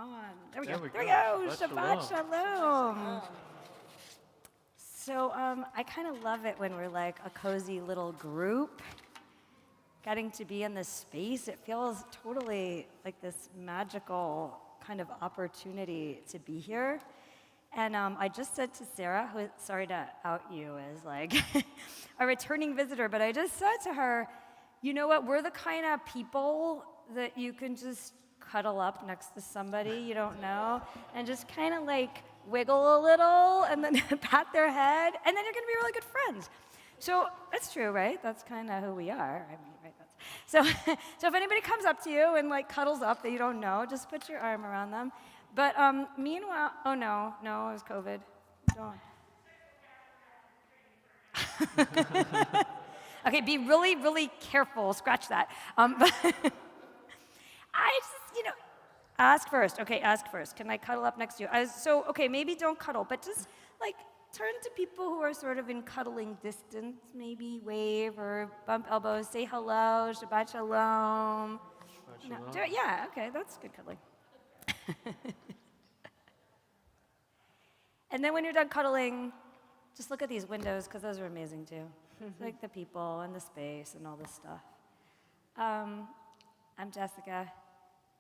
on. There we There go. we There we go. go. Shabbat Shabbat Shalom. So I kind of love it when we're like a cozy little group, getting to be in this space. It feels totally like this magical kind of opportunity to be here. And I just said to Sarah, who, sorry to out you as like a returning visitor, but I just said to her, you know what, we're the kind of people that you can just cuddle up next to somebody you don't know and just kind of like wiggle a little and then pat their head, and then you're gonna be really good friends. So that's true, right? That's kind of who we are. I mean, right? So if anybody comes up to you and like cuddles up that you don't know, just put your arm around them. But meanwhile, oh no, it was COVID. Don't. Okay, be really, really careful. Scratch that. But I just, ask first. Okay, ask first. Can I cuddle up next to you? Okay, maybe don't cuddle, but just like turn to people who are sort of in cuddling distance. Maybe wave or bump elbows. Say hello. Shabbat Shalom. Shabbat Do it. Yeah. Okay, that's good cuddling. And then when you're done cuddling, just look at these windows, because those are amazing too. Like the people and the space and all this stuff. I'm Jessica.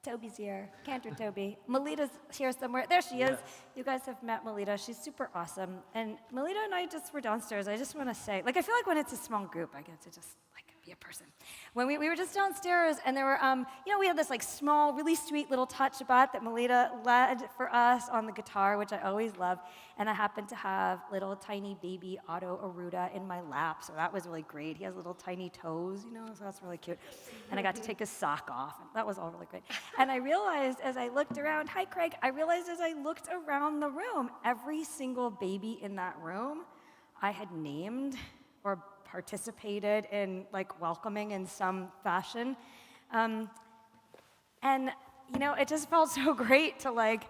Toby's here. Cantor Toby. Melita's here somewhere. There she is. You guys have met Melita. She's super awesome. And Melita and I just were downstairs. I just want to say, I feel like when it's a small group, I get to just be a person. When we were just downstairs, and there were, we had this small, really sweet little touch Shabbat that Melita led for us on the guitar, which I always love. And I happened to have little tiny baby Otto Aruda in my lap, so that was really great. He has little tiny toes, so that's really cute. And I got to take his sock off, and that was all really great. And I realized as I looked around, hi Craig, I realized as I looked around the room, every single baby in that room I had named or participated in welcoming in some fashion. And it just felt so great to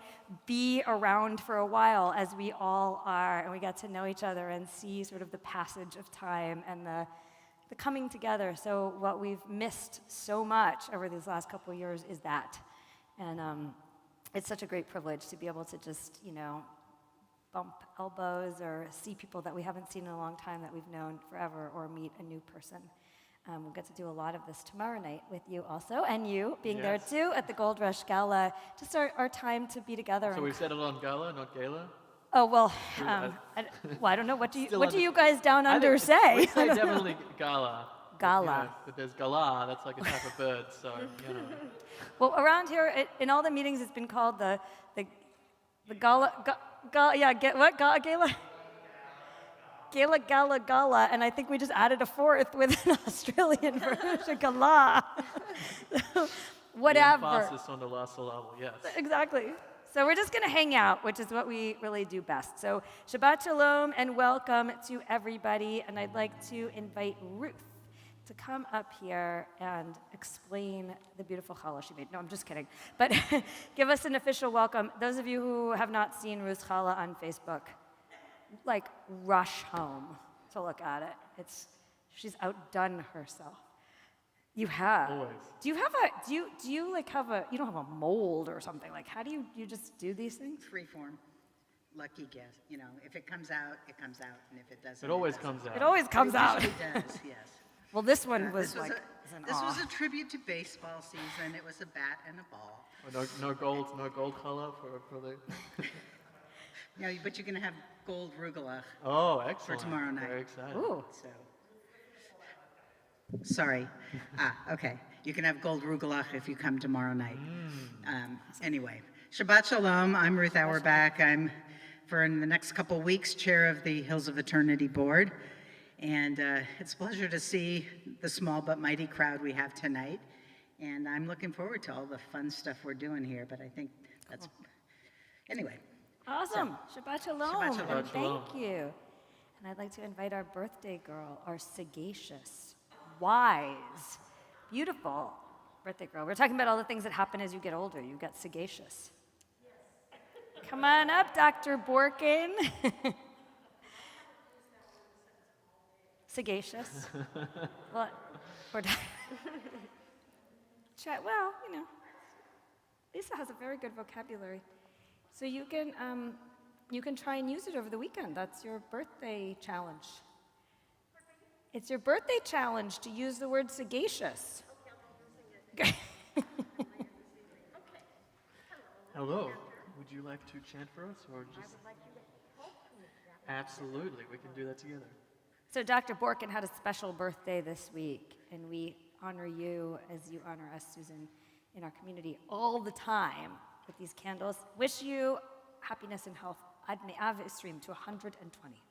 be around for a while, as we all are, and we got to know each other and see sort of the passage of time and the coming together. So what we've missed so much over these last couple of years is that. And it's such a great privilege to be able to just, bump elbows or see people that we haven't seen in a long time that we've known forever, or meet a new person. We'll get to do a lot of this tomorrow night with you also, and you being there too at the Gold Rush Gala. Just our time to be together. So we've settled on gala, not gala? Oh, well, I don't know. What do you guys down under say? We say definitely gala. Gala. But there's gala, that's like a type of bird, so, Well, around here, in all the meetings, it's been called the gala, gala? Gala, and I think we just added a fourth with an Australian version, gala. Whatever. The emphasis on the last syllable, yes. Exactly. So we're just going to hang out, which is what we really do best. So Shabbat Shalom and welcome to everybody, and I'd like to invite Ruth to come up here and explain the beautiful challah she made. No, I'm just kidding. But give us an official welcome. Those of you who have not seen Ruth's challah on Facebook, rush home to look at it. She's outdone herself. You have. Always. Do you have you don't have a mold or something? How do you just do these things? Freeform. Lucky guess. If it comes out, it comes out. And if it doesn't, It always comes out. It always comes out. It usually does, yes. Well, this one was This was a tribute to baseball season. It was a bat and a ball. Oh, no gold challah for the... No, but you're going to have gold rugelach Oh, excellent. for tomorrow night. Very exciting. Ooh. So, sorry. Okay. You can have gold rugelach if you come tomorrow night. Anyway, Shabbat Shalom. I'm Ruth Auerbach. I'm, for the next couple weeks, chair of the Hills of Eternity board. And it's a pleasure to see the small but mighty crowd we have tonight. And I'm looking forward to all the fun stuff we're doing here. But I think that's... Anyway. Awesome. Shabbat Shalom. Shabbat Shalom. And thank you. And I'd like to invite our birthday girl, our sagacious, wise, beautiful birthday girl. We're talking about all the things that happen as you get older. You get sagacious. Come on up, Dr. Borkin. Sagacious. Well, or well, Lisa has a very good vocabulary. So you can try and use it over the weekend. That's your birthday challenge. It's your birthday challenge to use the word sagacious. Hello. Would you like to chant for us, or just? Absolutely, we can do that together. So Dr. Borkin had a special birthday this week, and we honor you as you honor us, Susan, in our community all the time with these candles. Wish you happiness and health. Ad me'av isrim, to 120.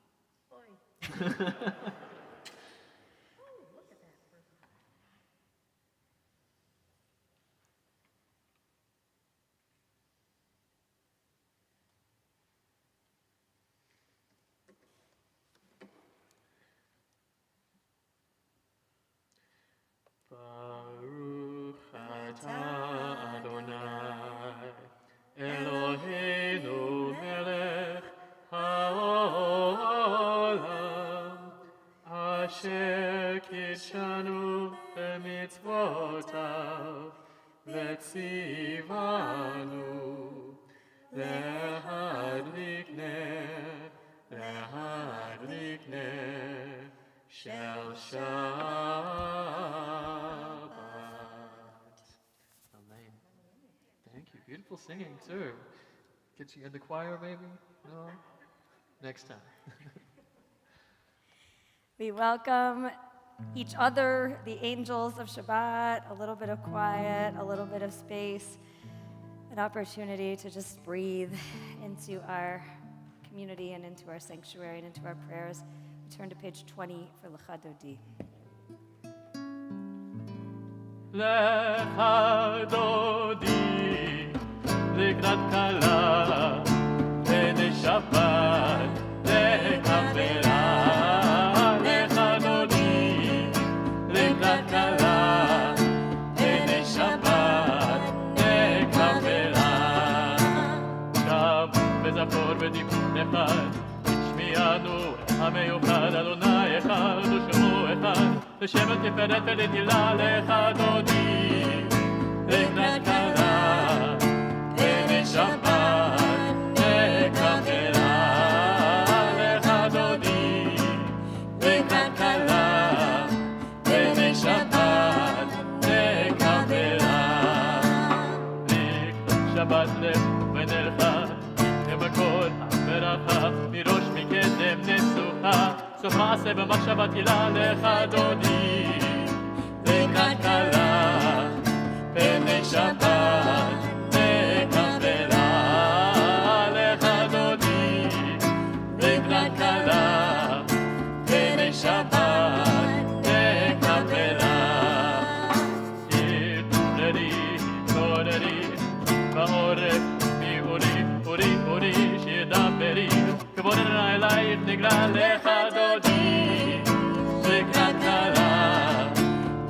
Baruch atah Adonai, Eloheinu melech haolam, asher kitshanu b'mitzvotav, v'tzivanu lehadlik ner shel Shabbat. Amen. Thank you. Beautiful singing too. Get you in the choir, maybe? No? Next time. We welcome each other, the angels of Shabbat, a little bit of quiet, a little bit of space, an opportunity to just breathe into our community and into our sanctuary and into our prayers. We turn to page 20 for Lecha Dodi. Lecha Dodi, לקראת כלה, פני שבת, לקבלה. Lecha Dodi, לקראת כלה, פני שבת, לקבלה. שב וזפור ודיבור אחד, שמיענו המיוחד, אדוני אחד ושמו אחד, לשם תפארת ולתהילה. Lecha Dodi, לקראת כלה, פני שבת, לקבלה. Lecha Dodi, לקראת כלה, פני שבת, לקבלה. לקראת שבת ונלכה, ובכל הברכה, מראש מקדם נסוכה, סוף מעשה במחשבה תהילה. Lecha Dodi, לקראת כלה, פני שבת, לקבלה. Lecha Dodi, לקראת כלה, פני שבת, לקבלה. תתררי, תתעוררי, בעורף מאורי, אורי, אורי, שידברי, כבוד אדוני אלייך נגלה. Lecha Dodi, לקראת כלה,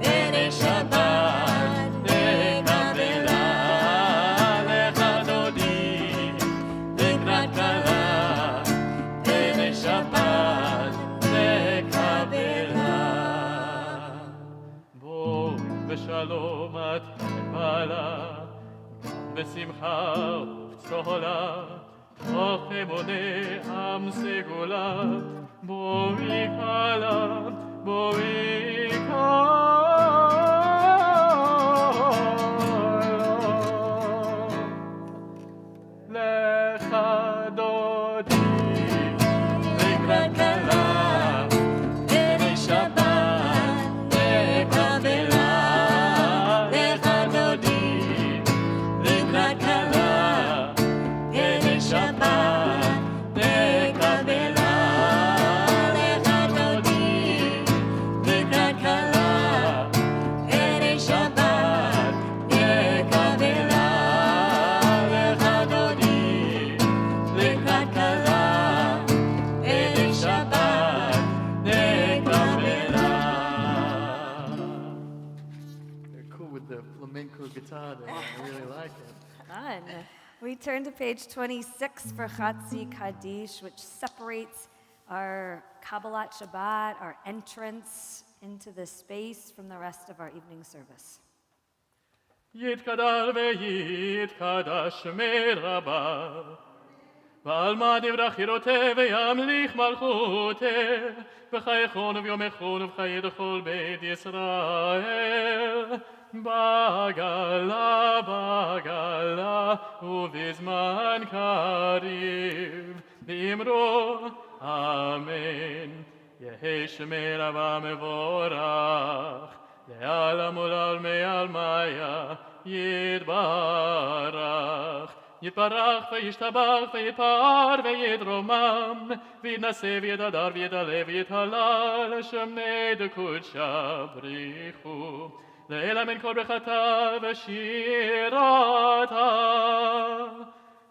פני שבת, לקבלה. Lecha Dodi, לקראת כלה, פני שבת, לקבלה. בואי בשלום את מעלה, בשמחה ובצהלה, תוך אמוני עם סגולה. בואי כלה, בואי כלה. Lecha Dodi, לקראת כלה, פני שבת, לקבלה. Lecha Dodi, לקראת כלה, פני שבת, לקבלה. Lecha Dodi, לקראת כלה, פני שבת, לקבלה. Lecha Dodi, לקראת כלה, פני שבת, לקבלה. They're cool with the flamenco guitar there. I really like it. Fun. We turn to page 26 for Chatzi Kaddish, which separates our Kabbalat Shabbat, our entrance into the space from the rest of our evening service. יתקדש ויתקדש שמי רבה. ועלמא דברה חירותי וימליך מלכותי, וחייכון וביומכון ובחיי לכל בית ישראל. בגלה, בגלה, ובזמן קריב, ואמרו אמן. יהי שמי רבה מבורך, לעלם ולעלמי עלמיה יתברך. יתברך וישתבח ויתפאר ויתרומם, ויתנשא ויתהדר ויתעלה ויתהלל, שמי דקודשא בריחו. לאל אמן כל ברכתה ושירתה,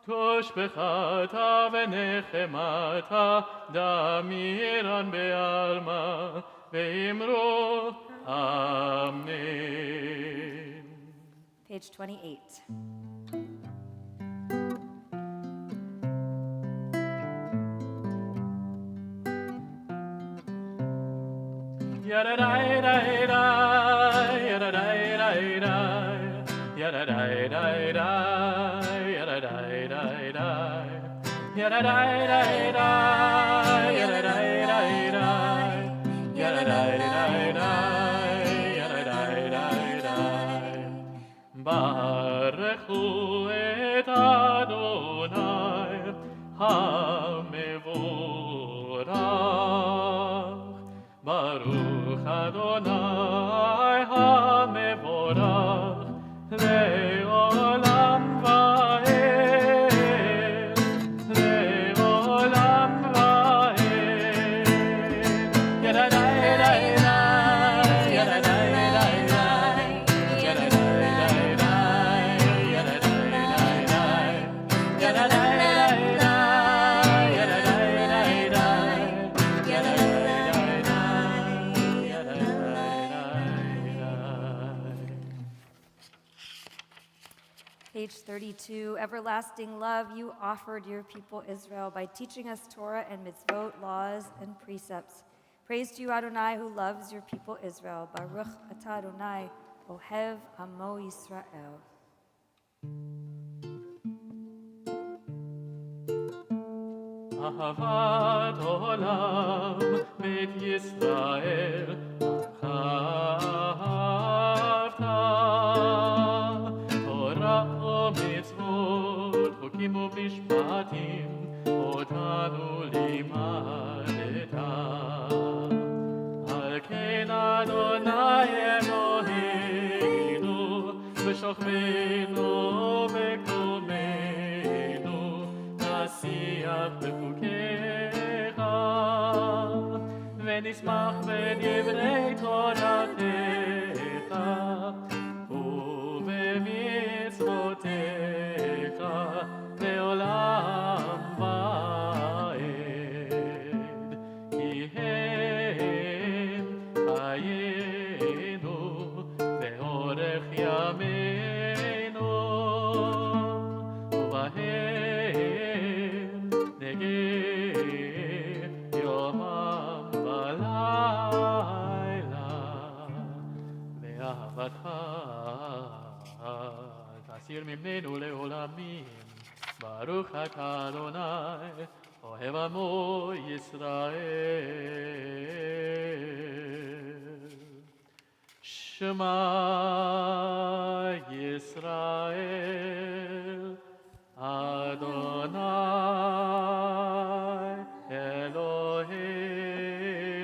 תושבחתה ונחמתה, דמירן בעלמא, ואמרו אמן. Page 28. ברכו את אדוני המבורך, ברוך אדוני המבורך לעולם ועד, לעולם ועד. Page 32, everlasting love, you offered your people Israel by teaching us Torah and mitzvot, laws and precepts. Praise to you, Adonai, who loves your people Israel. Baruch atah Adonai, ohev amo Yisrael. אהבת עולם בית ישראל אהבת, תורה ומצוות חוקים ומשפטים אותנו לימדת. על כן אדוני אלוהינו בשוכבנו וקומנו נשיח בחוקיך ונשמח בדברי תורתך ובמצוותיך לעולם ועד, כי הם חיינו ואורך ימינו ובהם נגן יומם ולילה, ואהבתך תסיר ממנו לעולמים. ברוך אתה אדוני אוהב עמו ישראל. שמע ישראל אדוני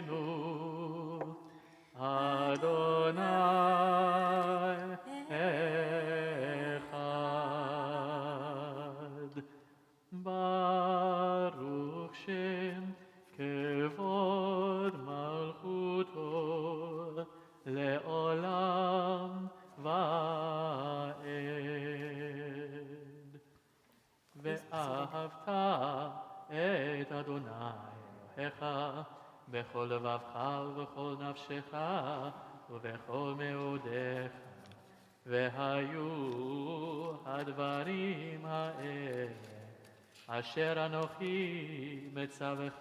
אלוהינו אדוני אחד. ברוך שם כבוד מלכותו לעולם ועד. ואהבת את אדוני אלוהיך בכל לבבך ובכל נפשך ובכל מאודיך. והיו הדברים האלה אשר אנוכי מצווך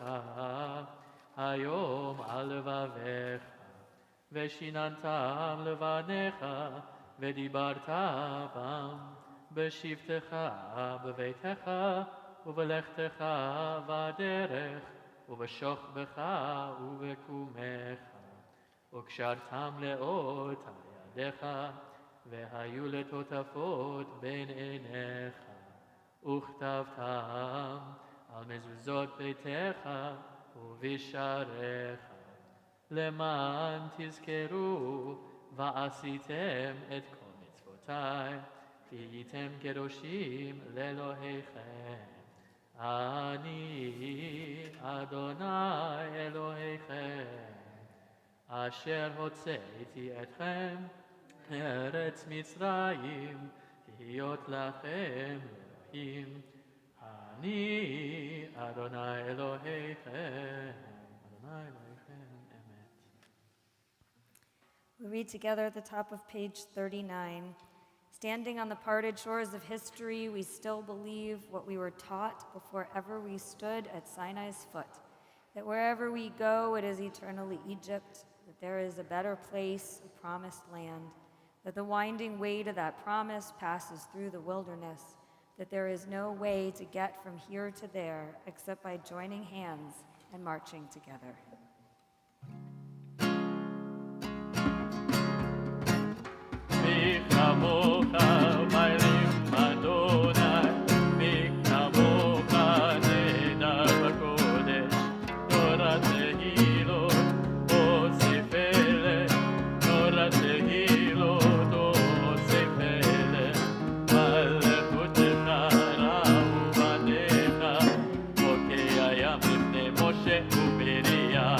היום על לבביך, ושיננתם לבניך ודיברת בם בשבתך בביתך ובלכתך בדרך ובשוכבך ובקומך וקשרתם לאות על ידיך והיו לטוטפות בין עיניך וכתבתם על מזוזות ביתך ובשעריך למען תזכרו ועשיתם את כל מצוותיי והייתם קדושים לאלוהיכם אני אדוני אלוהיכם אשר הוצאתי אתכם מארץ מצרים להיות לכם אלוהים אני אדוני אלוהיכם אדוני אלוהיכם אמת. We read together at the top of page 39. Standing on the parted shores of history, we still believe what we were taught before ever we stood at Sinai's foot, that wherever we go, it is eternally Egypt, that there is a better place, a promised land, that the winding way to that promise passes through the wilderness, that there is no way to get from here to there except by joining hands and marching together. מי כמוך מלך אדוני, מי כמוך נהדר בקודש, תורת תהילות, אוסף פלא, תורת תהילות, אוסף פלא, מלכותך רעו בניך, חוקי הים לפני משה ובריאה.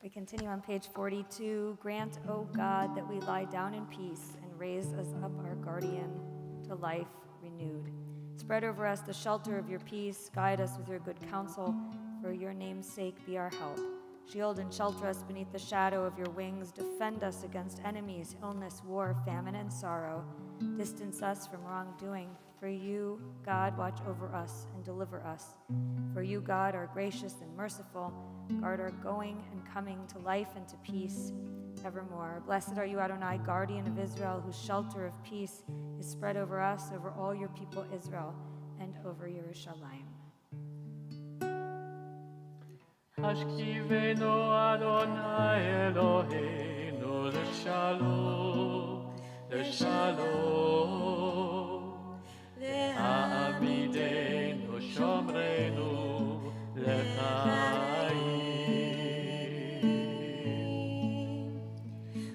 We continue on page 42. Grant, O God, that we lie down in peace and raise us up our guardian to life renewed. Spread over us the shelter of your peace. Guide us with your good counsel. For your name's sake, be our help. Shield and shelter us beneath the shadow of your wings. Defend us against enemies, illness, war, famine, and sorrow. Distance us from wrongdoing. For you, God, watch over us and deliver us. For you, God, are gracious and merciful. Guard our going and coming to life and to peace evermore. Blessed are you, Adonai, guardian of Israel, whose shelter of peace is spread over us, over all your people Israel, and over Yerushalayim. השכיבנו אדוני אלוהינו לשלום, לשלום. להעמידנו שומרנו לחיים.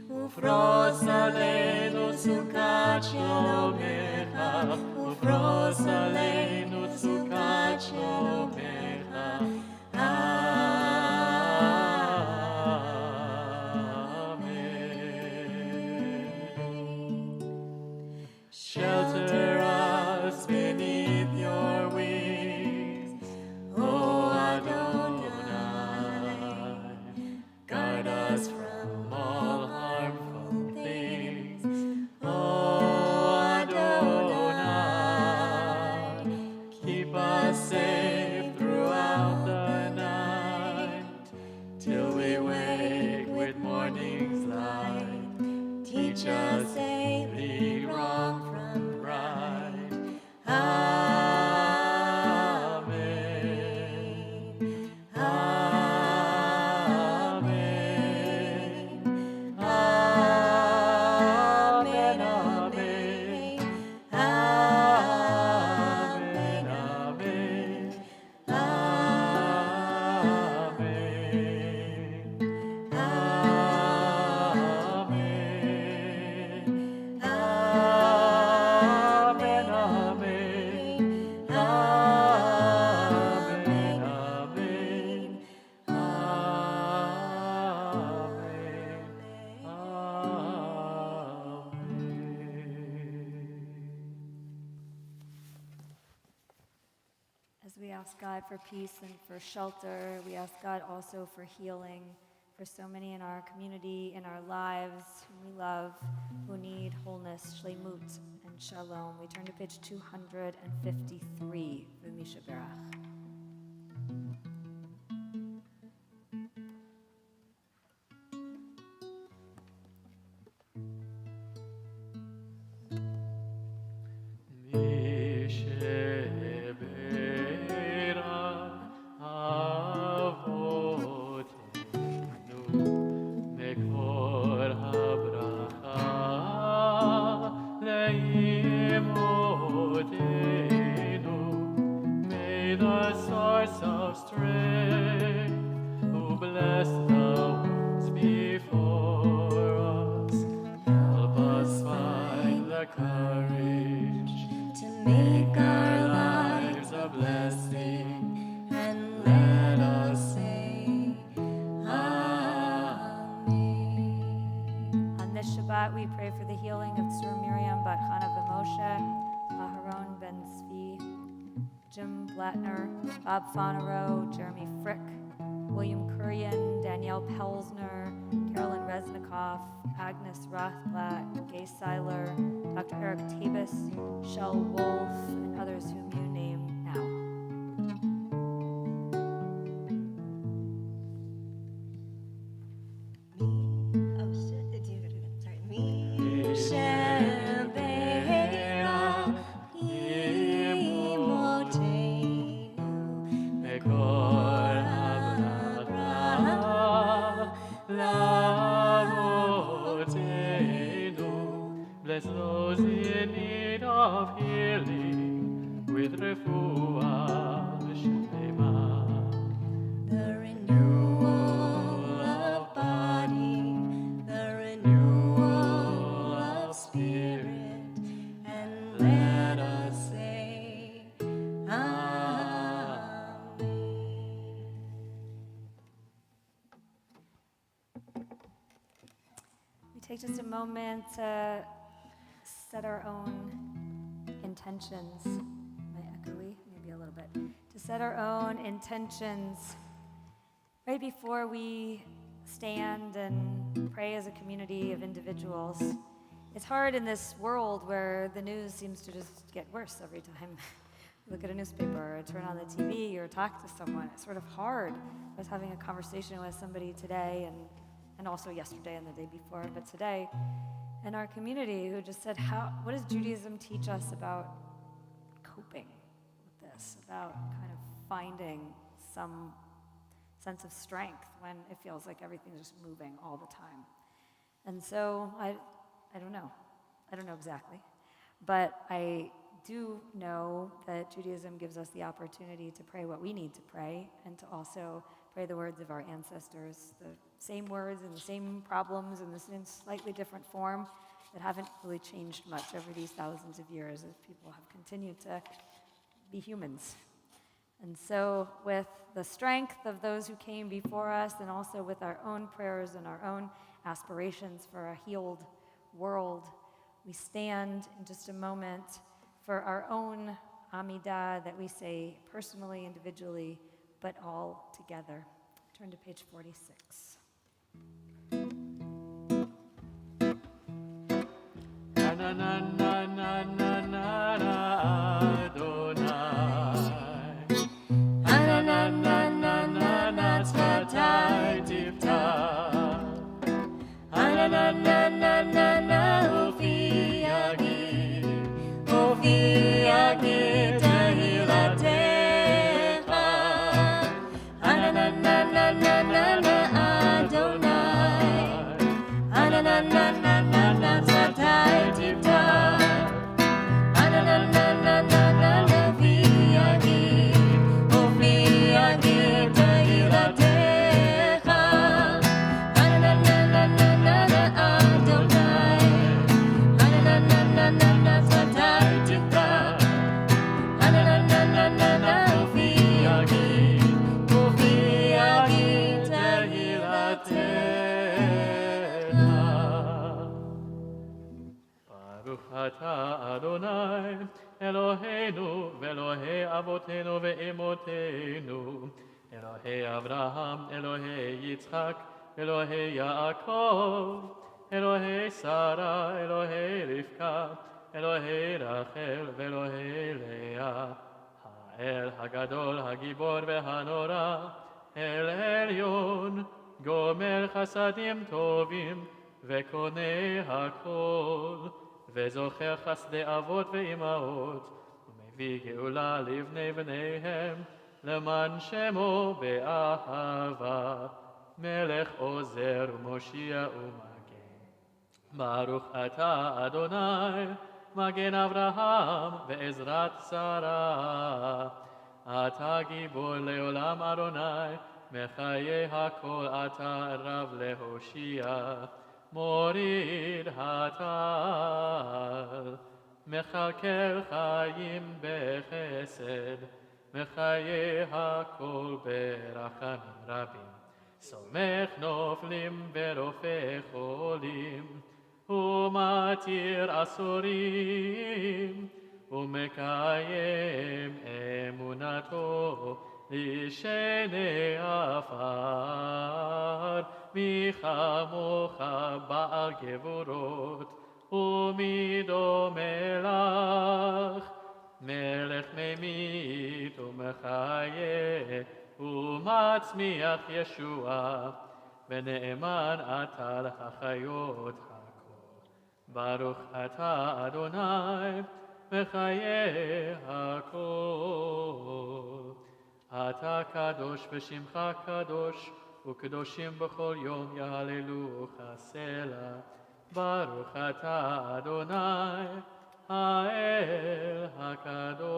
ופרוס עלינו סוכת שלומך, ופרוס עלינו סוכת שלומך. Shelter us beneath your wings, O Adonai. Guard us from all harmful things, O Adonai. Keep us safe throughout the night, till we wake with morning's light. Teach us daily wrong from right. Amen. Amen. ask God for peace and for shelter. We ask God also for healing for so many in our community, in our lives, whom we love, who need wholeness, shlemut, and shalom. We turn to page 253, V'misha Berach. We pray for the healing of Tzur Miriam Bat Chana V'Moshe, Aharon Ben Zvi, Jim Blattner, Bob Fonero, Jeremy Frick, William Kurian, Danielle Pelsner, Carolyn Reznikoff, Agnes Rothblatt, Gay Seiler, Dr. Eric Tabus, Shel Wolf, and others whom you name now. Bless those in need of healing with refuah shlema. The renewal of body, the renewal of spirit, and let us say Amen. We take just a moment to set our own intentions. Am I echoey? Maybe a little bit. To set our own intentions right before we stand and pray as a community of individuals. It's hard in this world where the news seems to just get worse every time. You look at a newspaper or turn on the TV or talk to someone. It's sort of hard. I was having a conversation with somebody today and also yesterday and the day before, but today, in our community, who just said, what does Judaism teach us about coping with this, about kind of finding some sense of strength when it feels like everything's just moving all the time? And so I don't know. I don't know exactly. But I do know that Judaism gives us the opportunity to pray what we need to pray and to also pray the words of our ancestors, the same words and the same problems in this in slightly different form that haven't really changed much over these thousands of years as people have continued to be humans. And so with the strength of those who came before us and also with our own prayers and our own aspirations for a healed world, we stand in just a moment for our own Amidah that we say personally, individually, but all together. Turn to page 46. Na na na na na na na Adonai. Na na na na na na Tzvatai Tiftach. Na na na na na na Ofi Yagid Tehilatecha. Na na na na na na na Adonai. Na na na na na na Tzvatai Tiftach. Na na na na na na na Ofi Yagid Tehilatecha. Na na na na na na na Adonai. Na na na na na na Tzvatai Tiftach. Na na na na na na Ofi Yagid Tehilatecha. Baruch atah Adonai Eloheinu ve'Elohei avotenu ve'emotenu יצחק, אלוהי יעקב, אלוהי שרה, אלוהי רבקה, אלוהי רחל ואלוהי לאה, האל הגדול, הגיבור והנורא, אל עליון, גומר חסדים טובים וקונה הכל, וזוכר חסדי אבות ואימהות, ומביא גאולה לבני בניהם, למען שמו באהבה, מלך עוזר ומושיע ומגן. ברוך אתה אדוני, מגן אברהם ועזרת שרה. אתה גיבור לעולם אדוני, מחיי הכל אתה רב להושיע. מוריד הטל, מכלכל חיים בחסד, מחיי הכל ברחמים רבים. סומך נופלים ורופא חולים, ומתיר אסורים, ומקיים אמונתו לשני עפר. מי כמוך בעל גבורות, ומי דומה לך, מלך ממית ומחיה, ומצמיח ישועה, ונאמן אתה לחיות הכל. ברוך אתה אדוני, מחיי הכל. אתה קדוש ושמך קדוש, וקדושים בכל יום יהללוך סלע. ברוך אתה אדוני, האל הקדוש.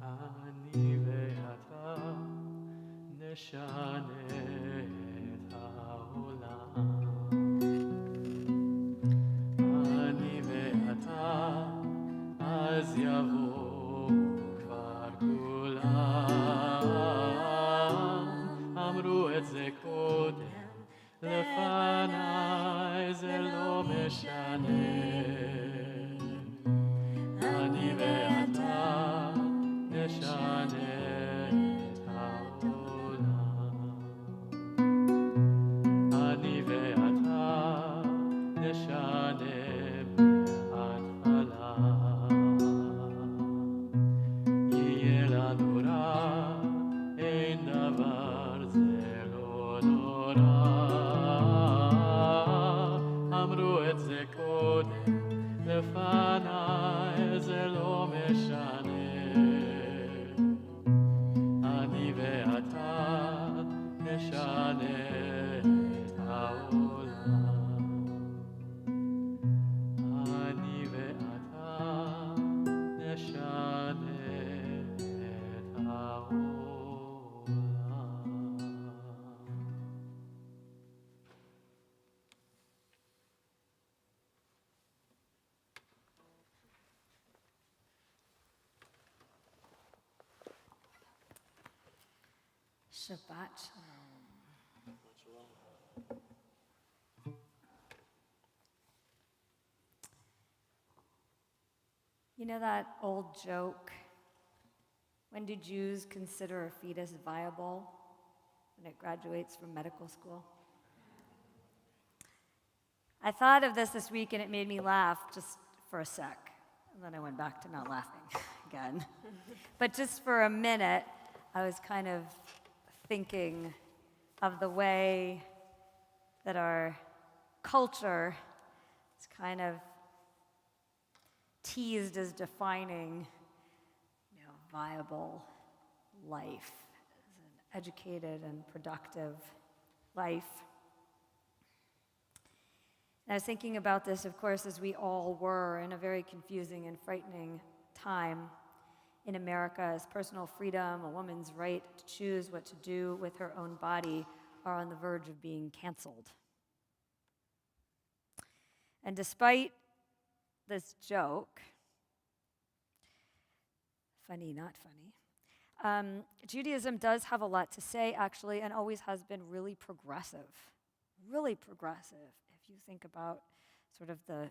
אני ואתה נשנה את העולם. אני ואתה, אז יבואו כבר כולם. אמרו את זה קודם, לפניי זה לא משנה. אני ואתה נשנה את העולם. אני ואתה נשנה מההתחלה. יהיה לנו רע, אין דבר, זה לא נורא. אמרו את זה קודם, לפניי זה לא משנה. אני ואתה נשנה את העולם. אני ואתה נשנה את העולם. Shabbat Shalom. You know that old joke? When do Jews consider a fetus viable? When it graduates from medical school? I thought of this week and it made me laugh just for a sec. And then I went back to not laughing again. But just for a minute, I was kind of thinking of the way that our culture is kind of teased as defining, viable life, as an educated and productive life. And I was thinking about this, of course, as we all were in a very confusing and frightening time in America, as personal freedom, a woman's right to choose what to do with her own body, are on the verge of being canceled. And despite this joke, funny, not funny, Judaism does have a lot to say, actually, and always has been really progressive. Really progressive, if you think about sort of the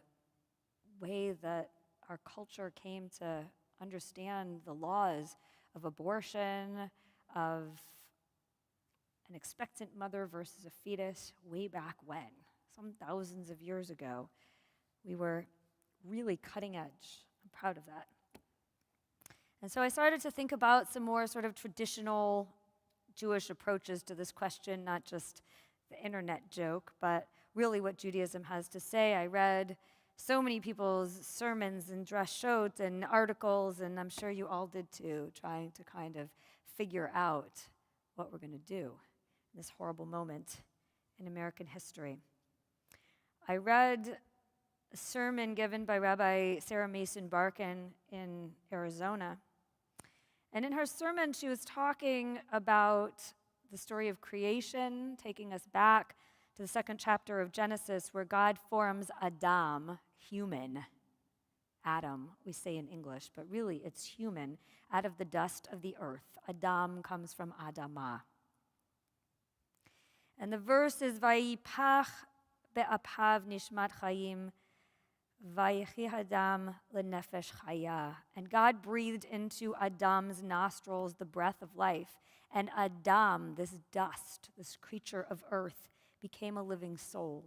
way that our culture came to understand the laws of abortion, of an expectant mother versus a fetus way back when, some thousands of years ago. We were really cutting edge. I'm proud of that. And so I started to think about some more sort of traditional Jewish approaches to this question, not just the internet joke, but really what Judaism has to say. I read so many people's sermons and drashot and articles, and I'm sure you all did too, trying to kind of figure out what we're going to do in this horrible moment in American history. I read a sermon given by Rabbi Sarah Mason Barkin in Arizona. And in her sermon, she was talking about the story of creation, taking us back to the second chapter of Genesis, where God forms Adam, human. Adam, we say in English, but really it's human, out of the dust of the earth. Adam comes from Adamah. And the verse is, Vayipach be'apav nishmat chayim, Vayechi Adam lenefesh chaya. And God breathed into Adam's nostrils the breath of life. And Adam, this dust, this creature of earth, became a living soul.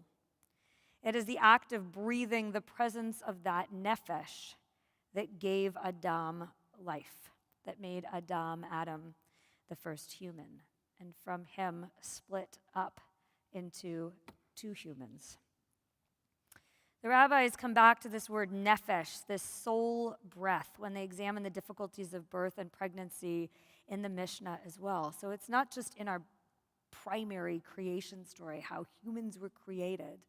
It is the act of breathing the presence of that nefesh that gave Adam life, that made Adam, the first human, and from him split up into two humans. The rabbis come back to this word nefesh, this soul breath, when they examine the difficulties of birth and pregnancy in the Mishnah as well. So it's not just in our primary creation story, how humans were created,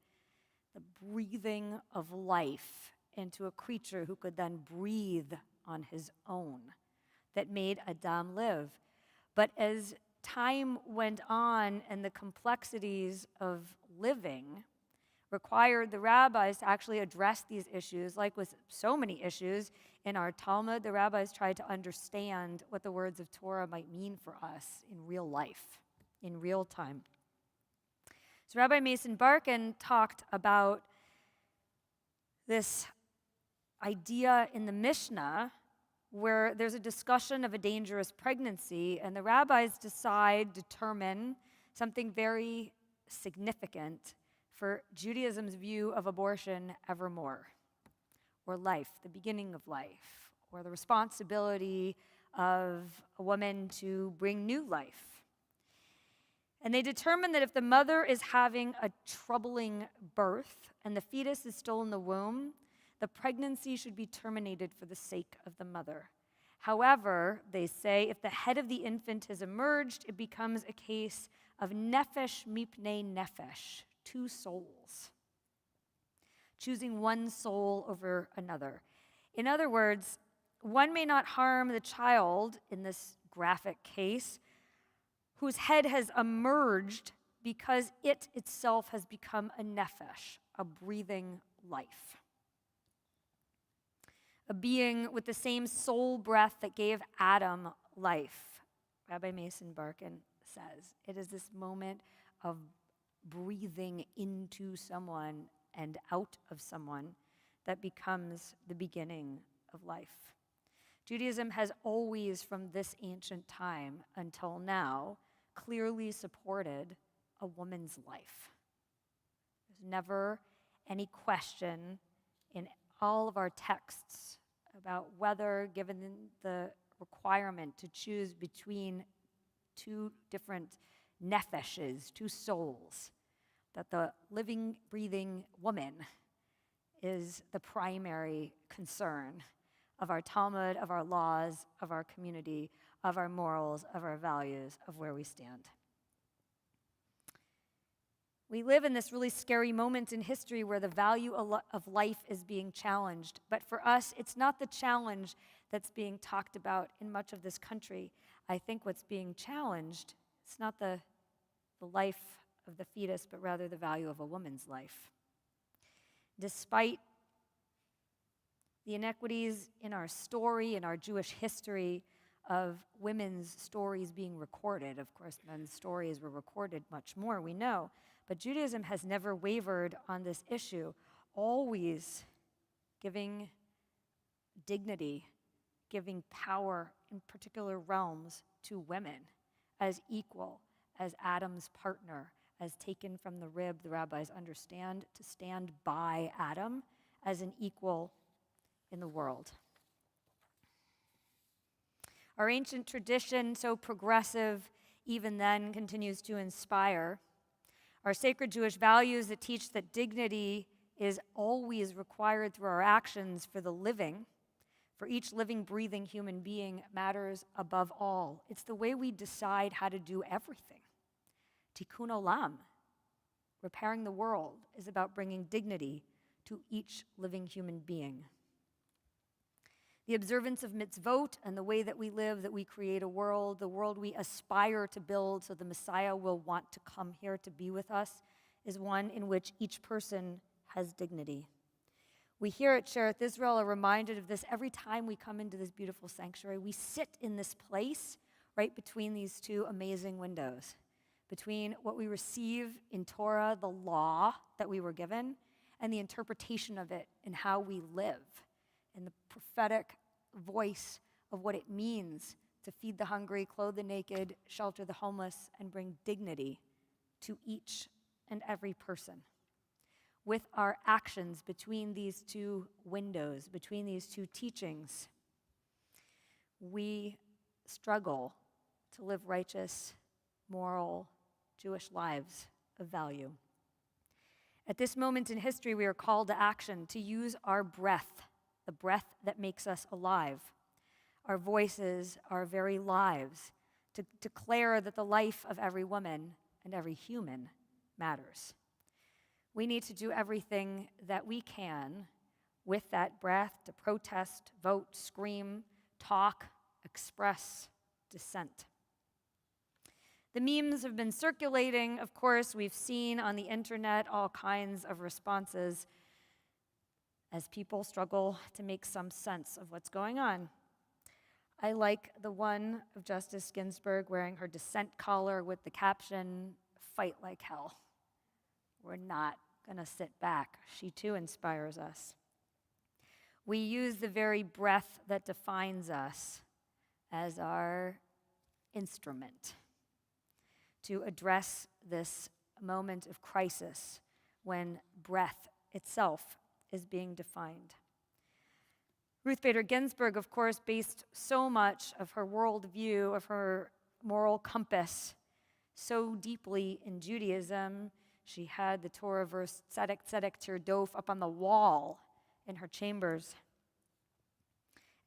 the breathing of life into a creature who could then breathe on his own, that made Adam live. But as time went on and the complexities of living required the rabbis to actually address these issues, like with so many issues in our Talmud, the rabbis tried to understand what the words of Torah might mean for us in real life, in real time. So Rabbi Mason Barkin talked about this idea in the Mishnah where there's a discussion of a dangerous pregnancy, and the rabbis determine something very significant for Judaism's view of abortion evermore, or life, the beginning of life, or the responsibility of a woman to bring new life. And they determine that if the mother is having a troubling birth and the fetus is still in the womb, the pregnancy should be terminated for the sake of the mother. However, they say, if the head of the infant has emerged, it becomes a case of nefesh mipnei nefesh, two souls, choosing one soul over another. In other words, one may not harm the child, in this graphic case, whose head has emerged because it itself has become a nefesh, a breathing life. A being with the same soul breath that gave Adam life. Rabbi Mason Barkin says, it is this moment of breathing into someone and out of someone that becomes the beginning of life. Judaism has always, from this ancient time until now, clearly supported a woman's life. There's never any question in all of our texts about whether, given the requirement to choose between two different nefeshes, two souls, that the living, breathing woman is the primary concern of our Talmud, of our laws, of our community, of our morals, of our values, of where we stand. We live in this really scary moment in history where the value of life is being challenged. But for us, it's not the challenge that's being talked about in much of this country. I think what's being challenged, it's not the life of the fetus, but rather the value of a woman's life. Despite the inequities in our story, in our Jewish history of women's stories being recorded, of course, men's stories were recorded much more, we know, but Judaism has never wavered on this issue, always giving dignity, giving power in particular realms to women as equal, as Adam's partner, as taken from the rib, the rabbis understand, to stand by Adam as an equal in the world. Our ancient tradition, so progressive even then, continues to inspire. Our sacred Jewish values that teach that dignity is always required through our actions for the living, for each living, breathing human being, matters above all. It's the way we decide how to do everything. Tikkun olam, repairing the world, is about bringing dignity to each living human being. The observance of mitzvot and the way that we live, that we create a world, the world we aspire to build so the Messiah will want to come here to be with us, is one in which each person has dignity. We here at Sherith Israel are reminded of this every time we come into this beautiful sanctuary. We sit in this place right between these two amazing windows, between what we receive in Torah, the law that we were given, and the interpretation of it in how we live, in the prophetic voice of what it means to feed the hungry, clothe the naked, shelter the homeless, and bring dignity to each and every person. With our actions between these two windows, between these two teachings, we struggle to live righteous, moral, Jewish lives of value. At this moment in history, we are called to action, to use our breath, the breath that makes us alive, our voices, our very lives, to declare that the life of every woman and every human matters. We need to do everything that we can with that breath to protest, vote, scream, talk, express dissent. The memes have been circulating. Of course, we've seen on the internet all kinds of responses as people struggle to make some sense of what's going on. I like the one of Justice Ginsburg wearing her dissent collar with the caption, "Fight like hell." We're not going to sit back. She too inspires us. We use the very breath that defines us as our instrument to address this moment of crisis when breath itself is being defined. Ruth Bader Ginsburg, of course, based so much of her worldview, of her moral compass, so deeply in Judaism. She had the Torah verse, Tzedek, Tzedek, Tirdof, up on the wall in her chambers.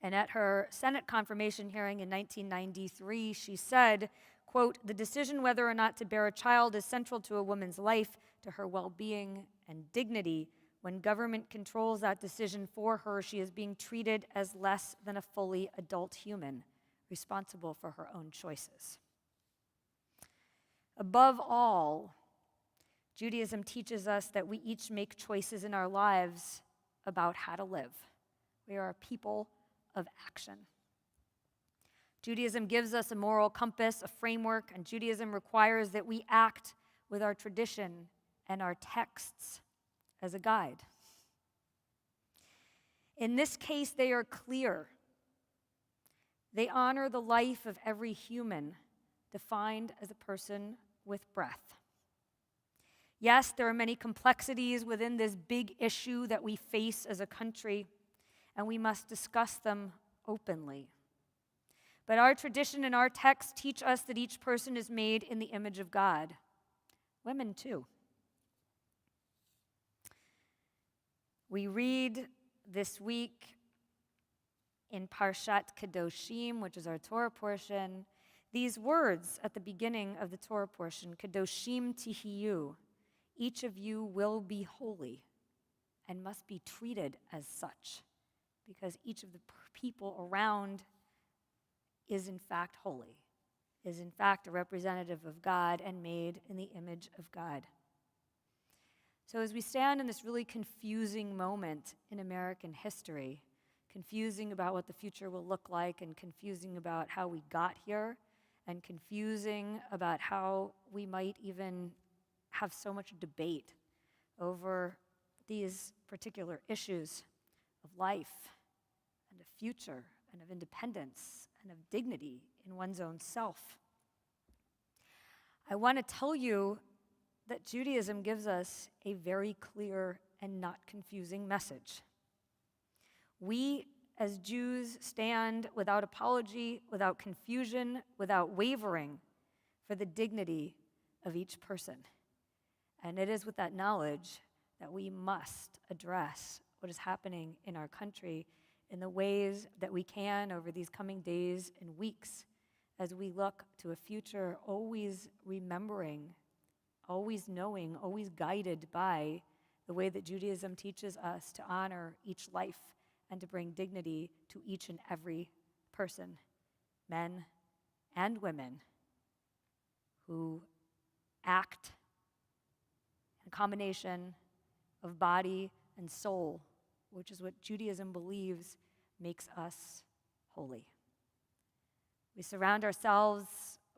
And at her Senate confirmation hearing in 1993, she said, quote, "The decision whether or not to bear a child is central to a woman's life, to her well-being and dignity. When government controls that decision for her, she is being treated as less than a fully adult human, responsible for her own choices." Above all, Judaism teaches us that we each make choices in our lives about how to live. We are a people of action. Judaism gives us a moral compass, a framework, and Judaism requires that we act with our tradition and our texts as a guide. In this case, they are clear. They honor the life of every human, defined as a person with breath. Yes, there are many complexities within this big issue that we face as a country, and we must discuss them openly. But our tradition and our texts teach us that each person is made in the image of God. Women, too. We read this week in Parshat Kedoshim, which is our Torah portion, these words at the beginning of the Torah portion, Kedoshim Tihiyu, each of you will be holy and must be treated as such, because each of the people around is in fact holy, is in fact a representative of God and made in the image of God. So as we stand in this really confusing moment in American history, confusing about what the future will look like and confusing about how we got here and confusing about how we might even have so much debate over these particular issues of life and of future and of independence and of dignity in one's own self. I want to tell you that Judaism gives us a very clear and not confusing message. We, as Jews, stand without apology, without confusion, without wavering for the dignity of each person. And it is with that knowledge that we must address what is happening in our country in the ways that we can over these coming days and weeks as we look to a future always remembering, always knowing, always guided by the way that Judaism teaches us to honor each life and to bring dignity to each and every person, men and women, who act in a combination of body and soul, which is what Judaism believes makes us holy. We surround ourselves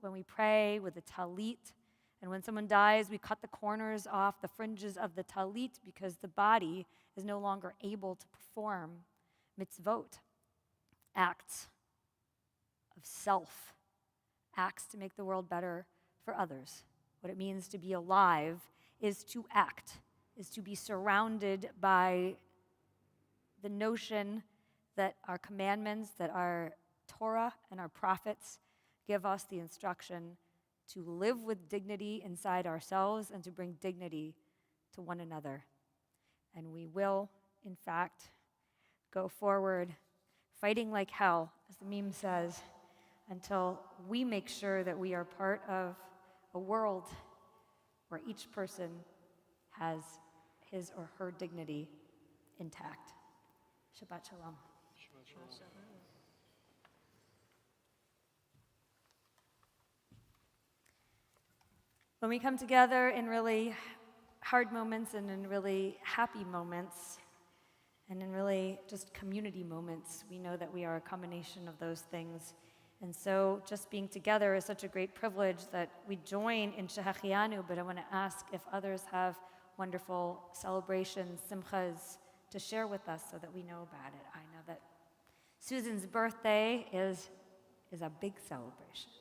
when we pray with a talit, and when someone dies, we cut the corners off the fringes of the talit because the body is no longer able to perform mitzvot, acts of self, acts to make the world better for others. What it means to be alive is to act, is to be surrounded by the notion that our commandments, that our Torah and our prophets give us the instruction to live with dignity inside ourselves and to bring dignity to one another. And we will, in fact, go forward fighting like hell, as the meme says, until we make sure that we are part of a world where each person has his or her dignity intact. Shabbat Shalom. When we come together in really hard moments and in really happy moments and in really just community moments, we know that we are a combination of those things. And so just being together is such a great privilege that we join in Shehachianu, but I want to ask if others have wonderful celebrations, simchas, to share with us so that we know about it. I know that Susan's birthday is a big celebration.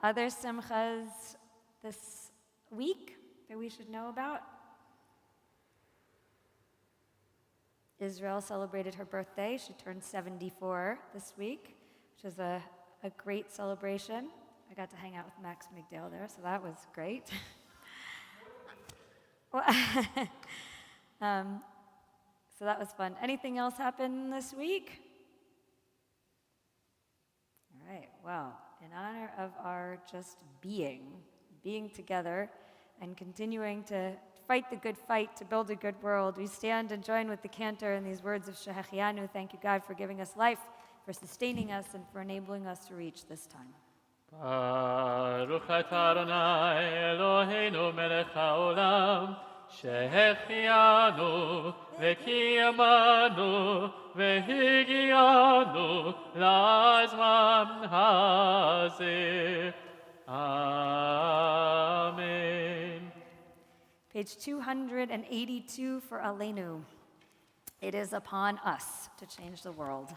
Other simchas this week that we should know about? Israel celebrated her birthday. She turned 74 this week, which is a great celebration. I got to hang out with Max McDale there, so that was great. So that was fun. Anything else happen this week? All right, well, in honor of our just being together and continuing to fight the good fight to build a good world, we stand and join with the cantor in these words of Shehachianu. Thank you, God, for giving us life, for sustaining us, and for enabling us to reach this time. Baruch atah Adonai Eloheinu melech haolam, שהחיינו וקיימנו והגיענו לזמן הזה. Amen. Page 282 for Aleinu. It is upon us to change the world.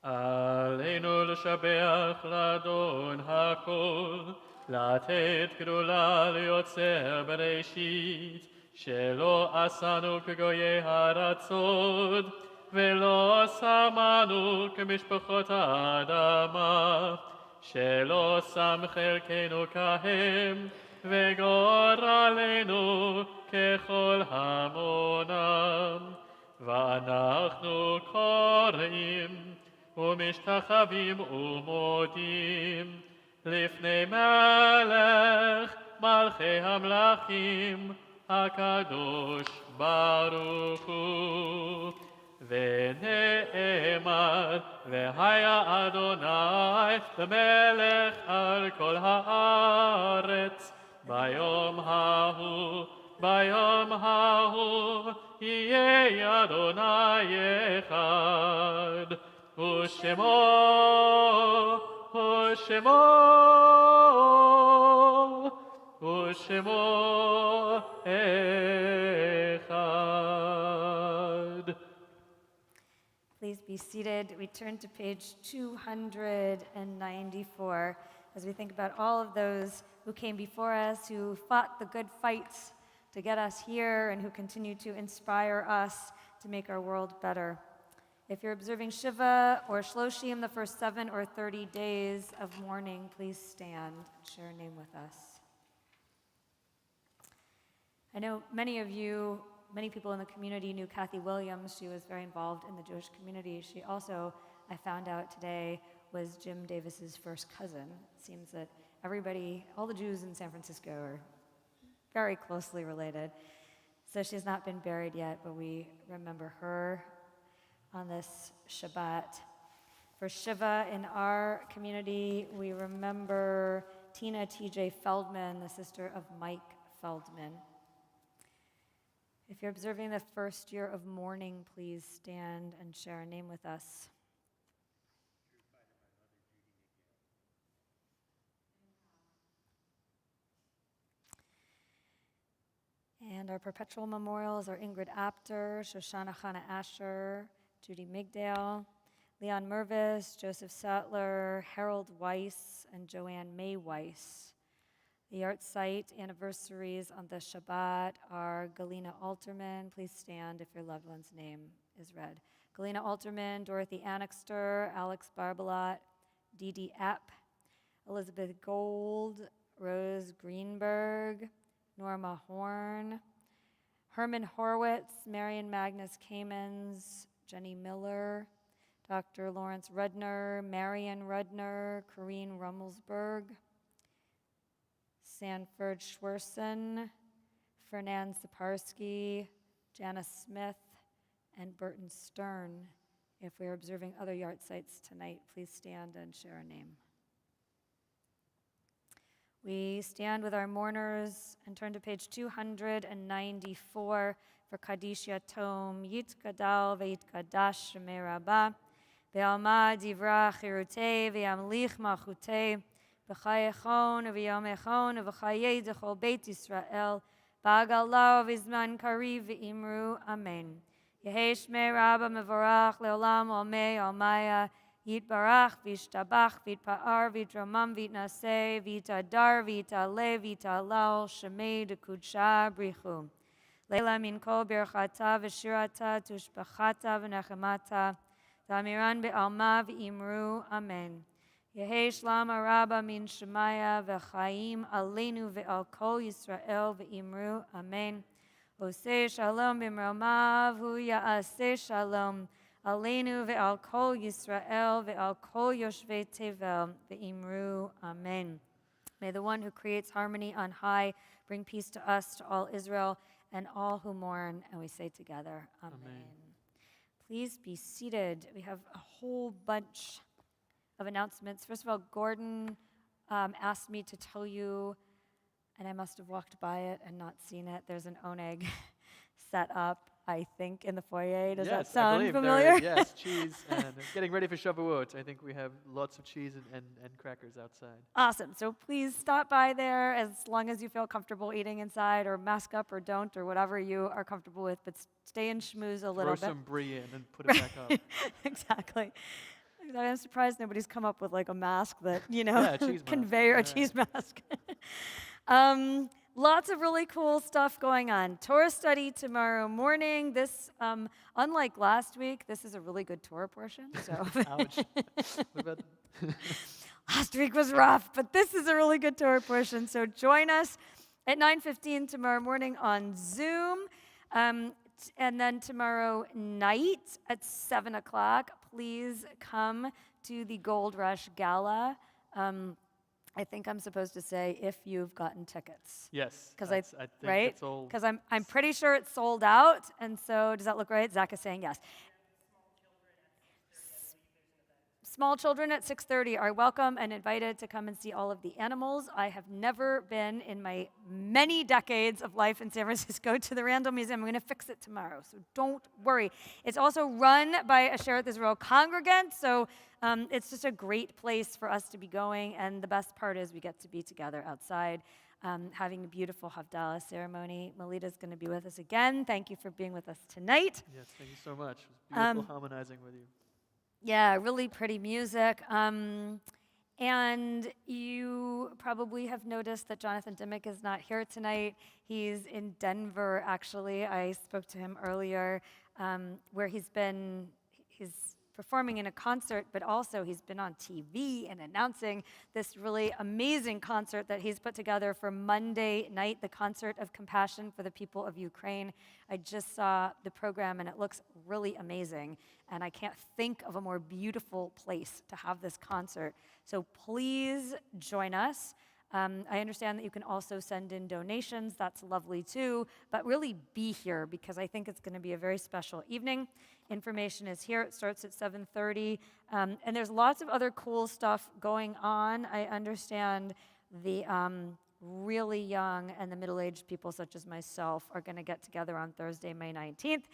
עלינו לשבח לאדון הכל, לתת גדולה ליוצר בראשית, שלא עשנו כגויי הארצות, ולא שמנו כמשפחות האדמה, שלא שם חלקנו כהם, וגורלנו ככל המונם. ואנחנו קוראים ומשתחווים ומודים לפני מלך מלכי המלכים הקדוש ברוך הוא. ונאמר והיה אדוני למלך על כל הארץ ביום ההוא יהיה אדוני אחד ושמו אחד. Please be seated. We turn to page 294 as we think about all of those who came before us, who fought the good fights to get us here, and who continue to inspire us to make our world better. If you're observing Shiva or Shloshim, the first 7 or 30 days of mourning, please stand and share a name with us. I know many of you, many people in the community knew Kathy Williams. She was very involved in the Jewish community. She also, I found out today, was Jim Davis's first cousin. It seems that everybody, all the Jews in San Francisco are very closely related. So she's not been buried yet, but we remember her on this Shabbat. For Shiva in our community, we remember Tina T.J. Feldman, the sister of Mike Feldman. If you're observing the first year of mourning, please stand and share a name with us. And our perpetual memorials are Ingrid Apter, Shoshana Chana Asher, Judy Migdale, Leon Mervis, Joseph Sattler, Harold Weiss, and Joanne May Weiss. The art site anniversaries on the Shabbat are Galina Alterman. Please stand if your loved one's name is read. Galina Alterman, Dorothy Annixter, Alex Barbalat, Dee Dee Epp, Elizabeth Gold, Rose Greenberg, Norma Horn, Herman Horowitz, Marion Magnus Kamens, Jenny Miller, Dr. Lawrence Rudner, Marion Rudner, Corrine Rummelsberg, Sanford Schwerson, Fernand Saparsky, Janice Smith, and Burton Stern. If we're observing other yard sites tonight, please stand and share a name. We stand with our mourners and turn to page 294 for Kaddish Yatom, Yit Gadal Veit Kadash Merabah, Ve'alma Divra Chirutei, Ve'amlich Malchutei, B'chayechon, Ve'yomechon, Ve'chayei Dechol Beit Yisrael, Ba'agalau V'izman Kariv Ve'imru, Amen. Yehesh Merabah Mevorach Le'olam Olmei Olmaya, Yitbarach, Vishtabach, Vitpa'ar, Vitramam, Vitnaseh, Vitadar, Vitale, Vitalal, Shemei, Dekudsha, Brichu. Leila min kol birchata, V'shirata, Tushbachata, V'nechemata, Tamiran be'alma, V'imru, Amen. Yehi Shlam Araba min Shemaya, V'chaim, Aleinu ve'al kol Yisrael, V'imru, Amen. Oseh Shalom b'mromav, Hu ya'aseh Shalom, Aleinu ve'al kol Yisrael ve'al kol yoshvei tevel ve'imru, Amen. May the one who creates harmony on high bring peace to us, to all Israel, and all who mourn. And we say together, Amen. Please be seated. We have a whole bunch of announcements. First of all, Gordon asked me to tell you, and I must have walked by it and not seen it. There's an oneg set up I think, in the foyer. Does that Yes, I sound believe familiar? yes, cheese and getting ready for Shavuot. I think we have lots of cheese and crackers outside. Awesome. So please stop by there as long as you feel comfortable eating inside, or mask up or don't, or whatever you are comfortable with, but stay and schmooze a little Throw bit. some brie in and put it back up. Exactly. I'm surprised nobody's come up with like a mask that, Yeah, a cheese mask. conveyor, a Yeah. cheese mask. Lots of really cool stuff going on. Torah study tomorrow morning. This, unlike last week, this is a really good Torah portion. So Ouch. What about last week was rough, but this is a really good Torah portion. So join us at 9:15 tomorrow morning on Zoom. And then tomorrow night at 7 o'clock, please come to the Gold Rush Gala. I think I'm supposed to say if you've gotten tickets. Yes. Because I think right? it's all. Because I'm pretty sure it's sold out, and so does that look right? Zach is saying yes. Small children at 6:30 are welcome and invited to come and see all of the animals. I have never been in my many decades of life in San Francisco to the Randall Museum. I'm going to fix it tomorrow, so don't worry. It's also run by a Sherith Israel congregant, so it's just a great place for us to be going. And the best part is we get to be together outside, having a beautiful Havdalah ceremony. Melita's going to be with us again. Thank you for being with us tonight. Yes, thank you so much. It was beautiful harmonizing with you. Yeah, really pretty music. And you probably have noticed that Jonathan Dimmick is not here tonight. He's in Denver, actually. I spoke to him earlier, where he's performing in a concert, but also he's been on TV and announcing this really amazing concert that he's put together for Monday night, the Concert of Compassion for the People of Ukraine. I just saw the program and it looks really amazing, and I can't think of a more beautiful place to have this concert. So please join us. I understand that you can also send in donations. That's lovely too, but really be here because I think it's going to be a very special evening. Information is here. It starts at 7:30, and there's lots of other cool stuff going on. I understand the really young and the middle-aged people, such as myself, are going to get together on Thursday, May 19th.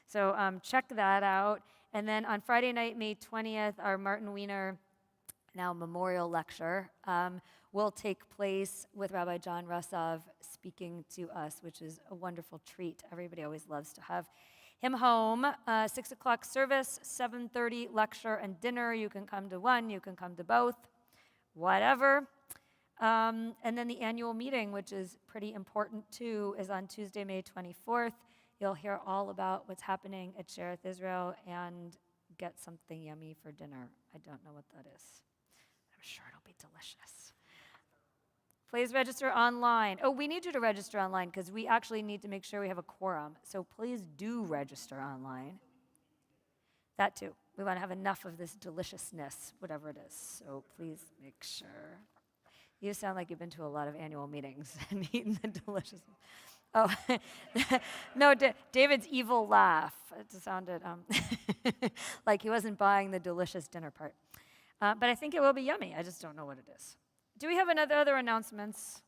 So check that out. And then on Friday night, May 20th, our Martin Wiener memorial lecture will take place with Rabbi John Russov speaking to us, which is a wonderful treat. Everybody always loves to have him home. 6 o'clock service, 7:30 lecture and dinner. You can come to one, you can come to both, whatever. And then the annual meeting, which is pretty important too, is on Tuesday, May 24th. You'll hear all about what's happening at Sherith Israel and get something yummy for dinner. I don't know what that is. I'm sure it'll be delicious. Please register online. Oh, we need you to register online because we actually need to make sure we have a quorum. So please do register online. That too. We want to have enough of this deliciousness, whatever it is. So please make sure. You sound like you've been to a lot of annual meetings and eaten the delicious. Oh, no, David's evil laugh. It sounded like he wasn't buying the delicious dinner part. But I think it will be yummy. I just don't know what it is. Do we have other announcements?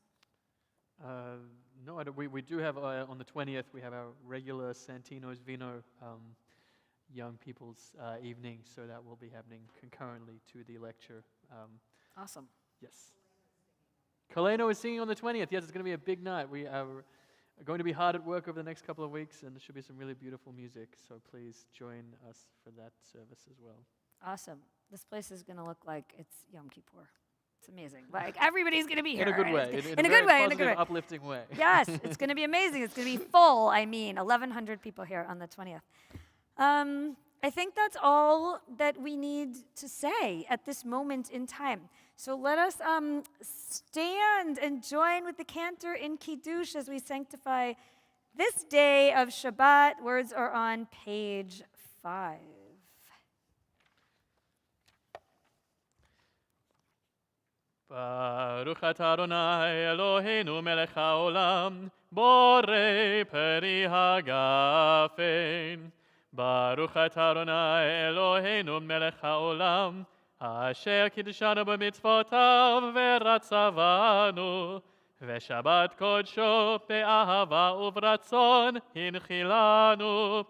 No, we do have, on the 20th, we have our regular Santino's Vino young people's evening, so that will be happening concurrently to the lecture. Awesome. Yes. Kaleno is singing on the 20th. Yes, it's going to be a big night. We are going to be hard at work over the next couple of weeks, and there should be some really beautiful music, so please join us for that service as well. Awesome. This place is going to look like it's Yom Kippur. It's amazing. Like, everybody's going to be here. In a good way. In a good way. Positive, uplifting way. Yes, it's going to be amazing. It's going to be full. 1,100 people here on the 20th. I think that's all that we need to say at this moment in time. So let us stand and join with the cantor in Kiddush as we sanctify this day of Shabbat. Words are on page 5. Baruch atah Adonai Eloheinu melech haolam, borei peri hagafen. Baruch atah Adonai Eloheinu melech haolam, asher kiddeshanu b'mitzvotav v'ratzavanu ושבת קודשו באהבה וברצון הנחילנו,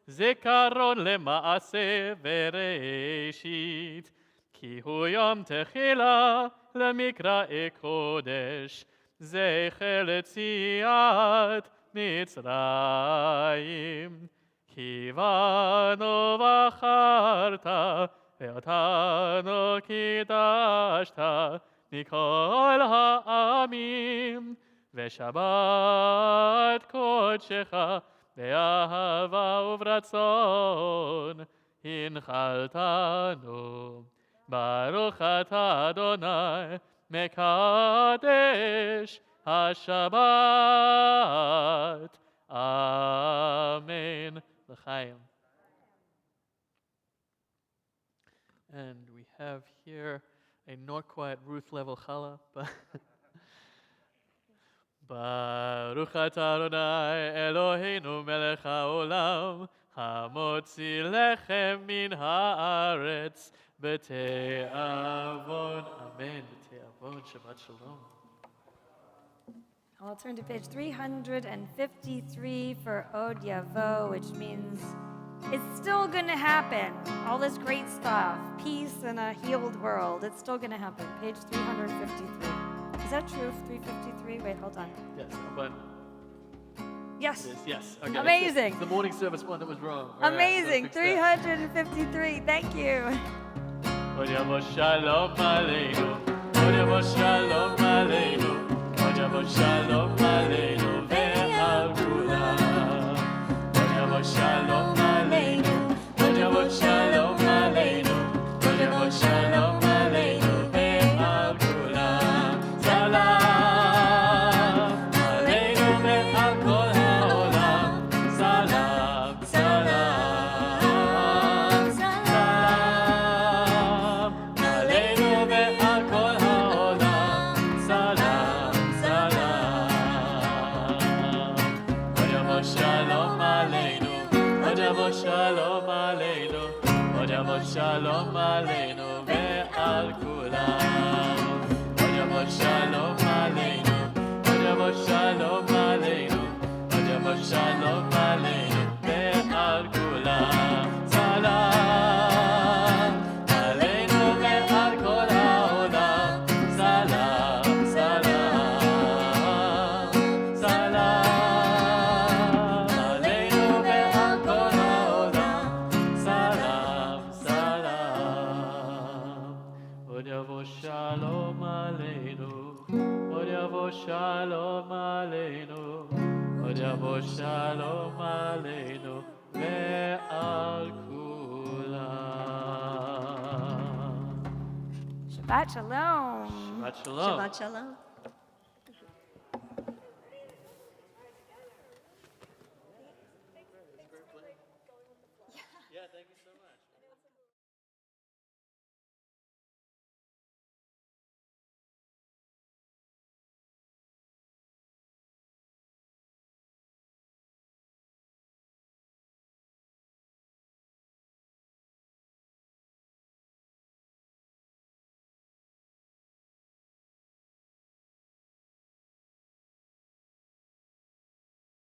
זיכרון למעשה וראשית, כי הוא יום תחילה למקראי קודש, זכר ליציאת מצרים. כי בנו בחרת ואותנו קידשת מכל העמים, ושבת קודשך באהבה וברצון הנחלתנו. ברוך אתה אדוני מקדש השבת. Amen. L'chaim. And we have here a not quite Ruth level challah, but Baruch atah Adonai Eloheinu melech haolam hamotzi lechem min haaretz b'te'avon. Amen. B'te'avon. Shabbat Shalom. I'll turn to page 353 for Od Yavo, which means it's still going to happen. All this great stuff, peace and a healed world, it's still going to happen. Page 353. Is that true? 353? Wait, hold on. Yes, but Yes. it is. Yes. Okay. Amazing. It's the morning service one that was wrong. All right, Amazing. let's fix that. 353. Thank you. Od Yavo Shalom Aleinu. Od Yavo Shalom Aleinu. Od Yavo Shalom Aleinu ve'al kulam. Od Yavo Shalom Aleinu. Od Yavo Shalom Aleinu. Od Yavo Shalom Aleinu ve'al kulam. Salam Aleinu ve'al kol ha'olam. Salam, salam, salam Aleinu ve'al kol ha'olam. Salam, salam. Od Yavo Shalom Aleinu. Od Yavo Shalom Aleinu. Od Yavo Shalom Aleinu ve'al kulam. Od Yavo Shalom Aleinu. Od Yavo Shalom Aleinu. Od Yavo Shalom Aleinu ve'al kulam. Salam Aleinu ve'al kol ha'olam. Salam, salam, salam Aleinu ve'al kol ha'olam. Salam, salam. Od Yavo Shalom Aleinu. Od Yavo Shalom Aleinu. Od Yavo Shalom Aleinu ve'al kulam. Shabbat Shalom. Shabbat Shalom. Shabbat Shalom.